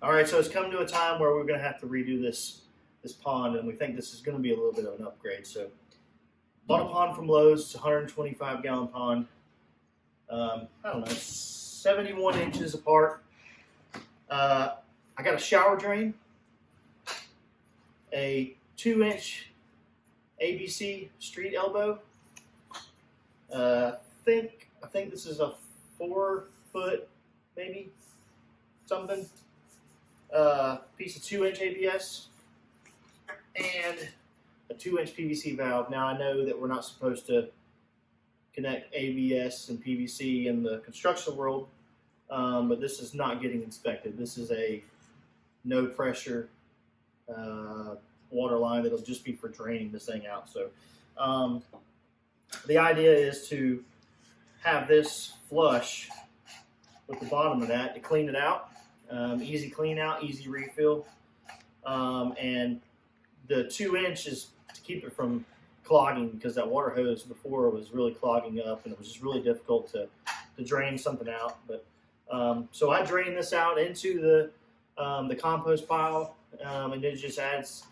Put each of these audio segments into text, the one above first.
All right, so it's come to a time where we're going to have to redo this pond, and we think this is going to be a little bit of an upgrade. So, bought a pond from Lowe's. It's a 125-gallon pond. I don't know, 71 inches apart. I got a shower drain, a 2-inch ABC street elbow. I think this is a 4-foot, maybe something. Piece of 2-inch ABS and a 2-inch PVC valve. Now I know that we're not supposed to connect ABS and PVC in the construction world, but this is not getting inspected. This is a no pressure water line that'll just be for draining this thing out. So the idea is to have this flush with the bottom of that to clean it out. Easy clean out, easy refill, and the 2-inch is to keep it from clogging, because that water hose before was really clogging up and it was just really difficult to drain something out. But so I drain this out into the compost pile, and it just adds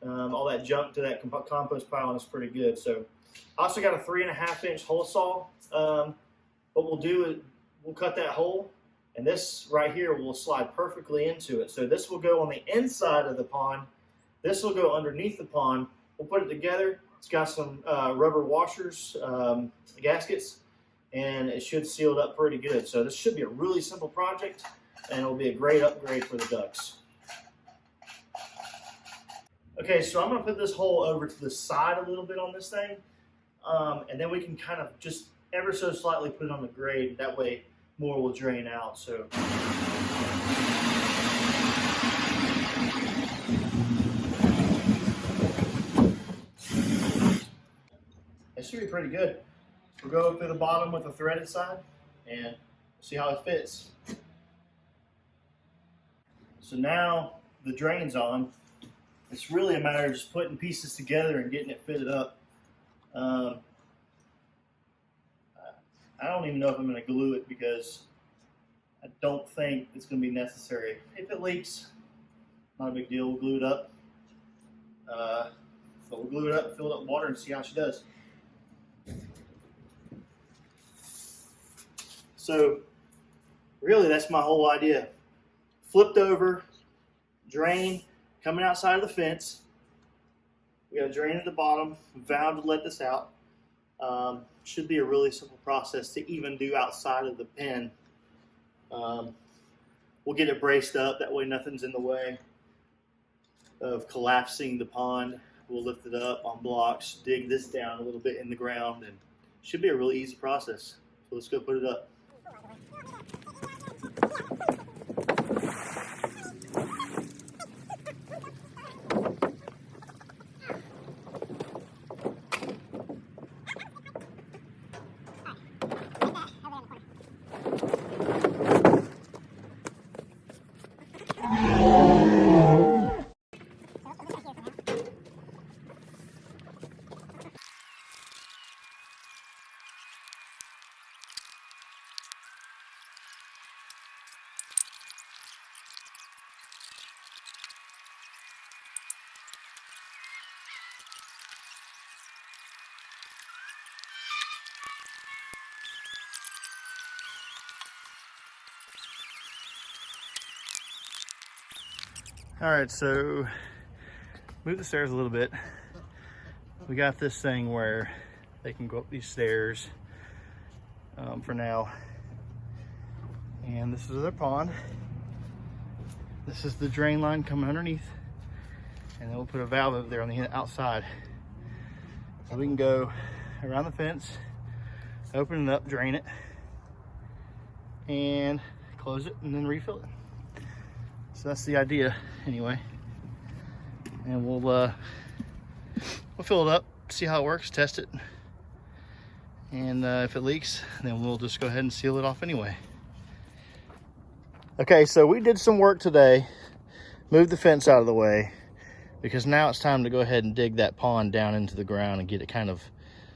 all that junk to that compost pile, and it's pretty good. So I also got a 3.5-inch hole saw. What we'll do is we'll cut that hole, and this right here will slide perfectly into it. So this will go on the inside of the pond. This will go underneath the pond. We'll put it together. It's got some rubber washers, gaskets, and it should seal it up pretty good. So this should be a really simple project, and it'll be a great upgrade for the ducks. Okay, so I'm going to put this hole over to the side a little bit on this thing, and then we can kind of just ever so slightly put it on the grade. That way more will drain out. So it should be pretty good. We'll go up to the bottom with the threaded side and see how it fits. So now the drain's on. It's really a matter of just putting pieces together and getting it fitted up. I don't even know if I'm going to glue it, because I don't think it's going to be necessary. If it leaks, not a big deal. We'll glue it up. But we'll glue it up, fill it up with water, and see how she does. So really, that's my whole idea. Flipped over, drain coming outside of the fence. We got a drain at the bottom, valve to let this out. Should be a really simple process to even do outside of the pen. We'll get it braced up, that way nothing's in the way of collapsing the pond. We'll lift it up on blocks, dig this down a little bit in the ground, and it should be a really easy process. So let's go put it up. All right, so move the stairs a little bit. We got this thing where they can go up these stairs for now. And this is their pond. This is the drain line coming underneath. And then we'll put a valve over there on the outside. So we can go around the fence, open it up, drain it, and close it, and then refill it. So that's the idea anyway. And we'll fill it up, see how it works, test it. And if it leaks, then we'll just go ahead and seal it off anyway. Okay, so we did some work today, moved the fence out of the way, because now it's time to go ahead and dig that pond down into the ground and get it kind of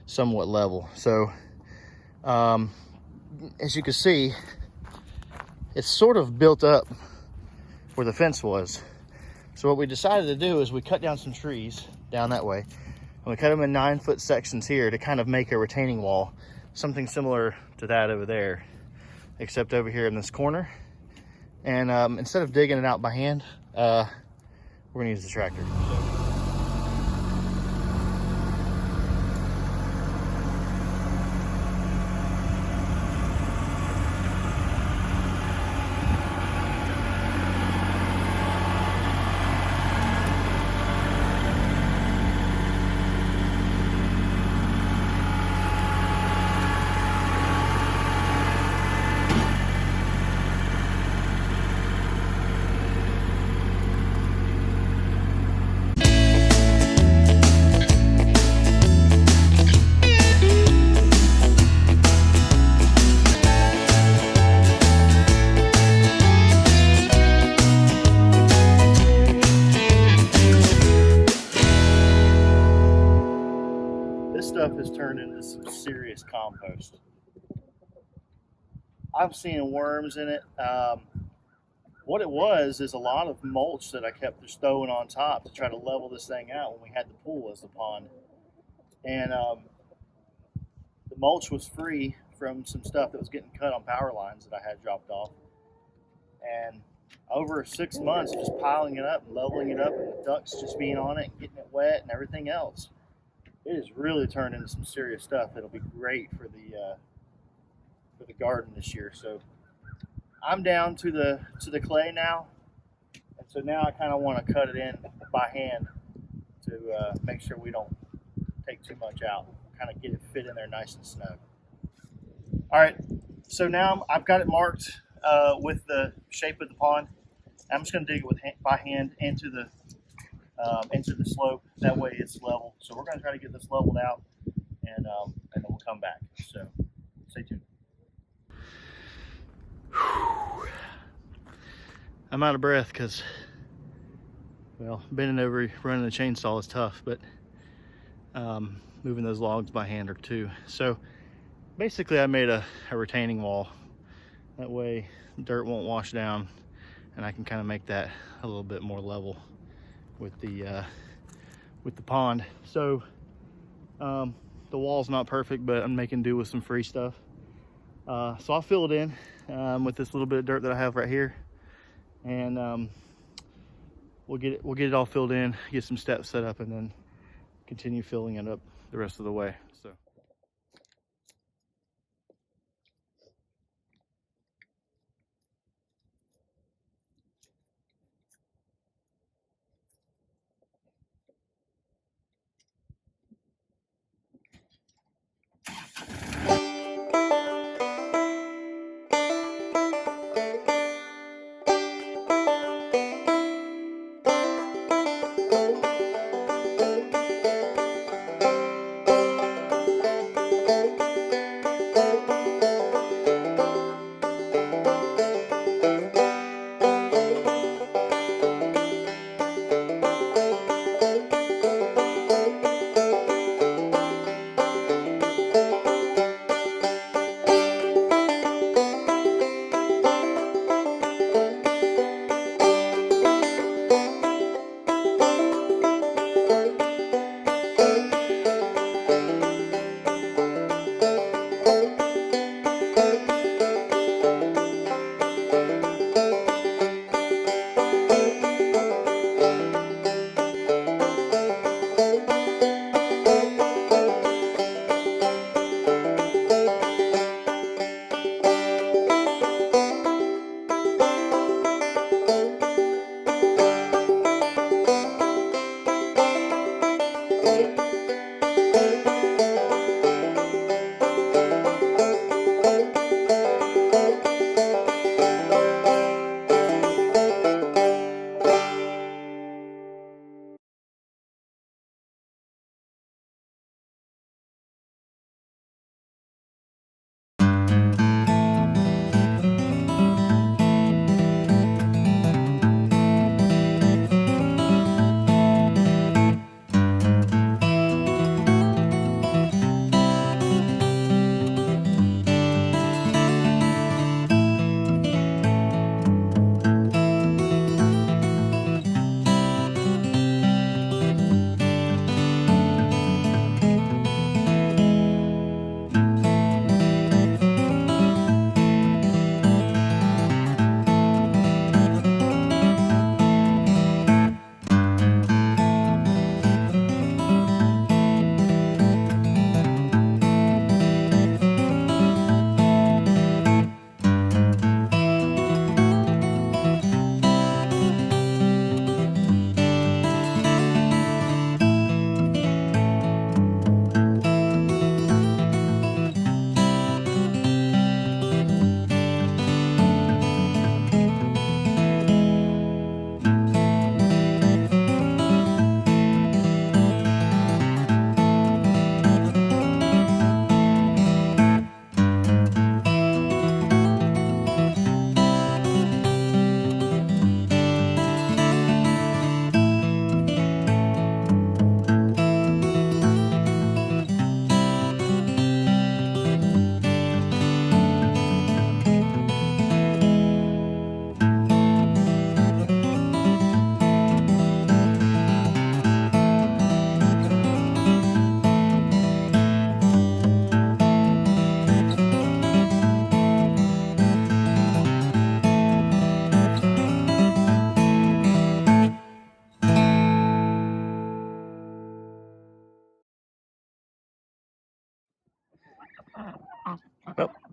somewhat level. So as you can see, it's sort of built up where the fence was. So what we decided to do is we cut down some trees down that way, and we cut them in 9-foot sections here to kind of make a retaining wall, something similar to that over there, except over here in this corner. And instead of digging it out by hand, we're gonna use the tractor. This stuff has turned into some serious compost. I'm seeing worms in it. What it was is a lot of mulch that I kept just throwing on top to try to level this thing out when we had the pool as the pond. And the mulch was free from some stuff that was getting cut on power lines that I had dropped off. And over 6 months, just piling it up and leveling it up, and the ducks just being on it and getting it wet and everything else, it has really turned into some serious stuff that'll be great for the garden this year. So I'm down to the clay now, and so now I kind of want to cut it in by hand to make sure we don't take too much out, kind of get it fit in there nice and snug. All right, so now I've got it marked with the shape of the pond. I'm just going to dig it by hand into the slope. That way it's level. So we're going to try to get this leveled out, and then we'll come back. So stay tuned. I'm out of breath because, well, bending over running the chainsaw is tough, but moving those logs by hand are too. So basically I made a retaining wall. That way dirt won't wash down, and I can kind of make that a little bit more level with the pond. So the wall's not perfect, but I'm making do with some free stuff. So I'll fill it in with this little bit of dirt that I have right here, and we'll get it all filled in, get some steps set up, and then continue filling it up the rest of the way. So.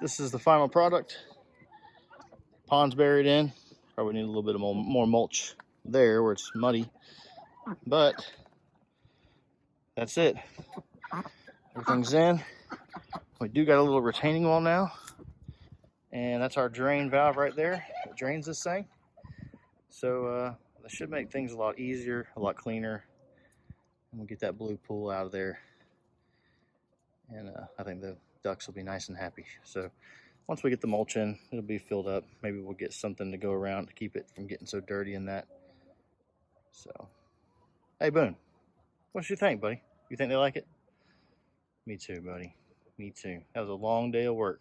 This is the final product. Pond's buried in. Probably need a little bit of more mulch there where it's muddy, but that's it. Everything's in. We do got a little retaining wall now, and that's our drain valve right there. It drains this thing. So that should make things a lot easier, a lot cleaner. And we'll get that blue pool out of there. And I think the ducks will be nice and happy. So once we get the mulch in, it'll be filled up. Maybe we'll get something to go around to keep it from getting so dirty in that. So, hey Boone, what you think, buddy? You think they like it? Me too, buddy. Me too. That was a long day of work.